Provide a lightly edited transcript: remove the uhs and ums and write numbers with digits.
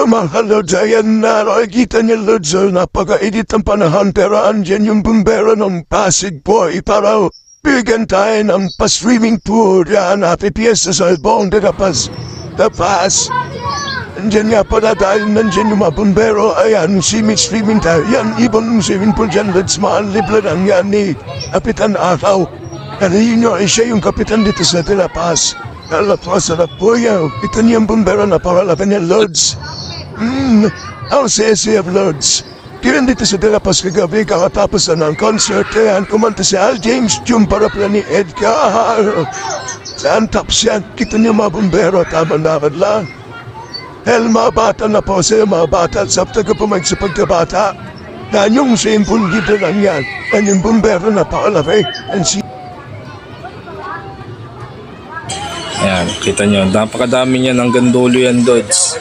mga Lods, ayan na, nakikita niyo Lods, napaka-edit ang panahon, pero andyan yung bumbero ng Pasig Boy para bigyan tayo ng pa-swimming tour. Yan, happy fiesta sa buong Dagapas. Tapas. Andyan nga pala dahil nandyan yung mga bumbero, ayan, swimming tayo. Yan, ibang swimming pool dyan, Lods, mahal libre lang yan ni Kapitan Araw. Kanahin nyo, siya yung kapitan dito sa De La Paz. Kalapos sa Lapuya, ito niyang bumbero na paralaban niya, Lods. Ang sesi of Lods. Kaya dito sa De La Paz kagabi, kakatapos na ng concert, yan, kumanta si Al James, yung parapla ni Edgar. Saan taps yan? Kita niyo mga bumbero, tama-nakad lang. Hell, mga bata na po sa'yo, mga bata, at sabta ka pumag sa pagkabata. Yan yung simple libre lang yan. Yan yung bumbero na pakalabi. And si Ayan, kita nyo, napakadami niyan hanggang dulo yan, Lods.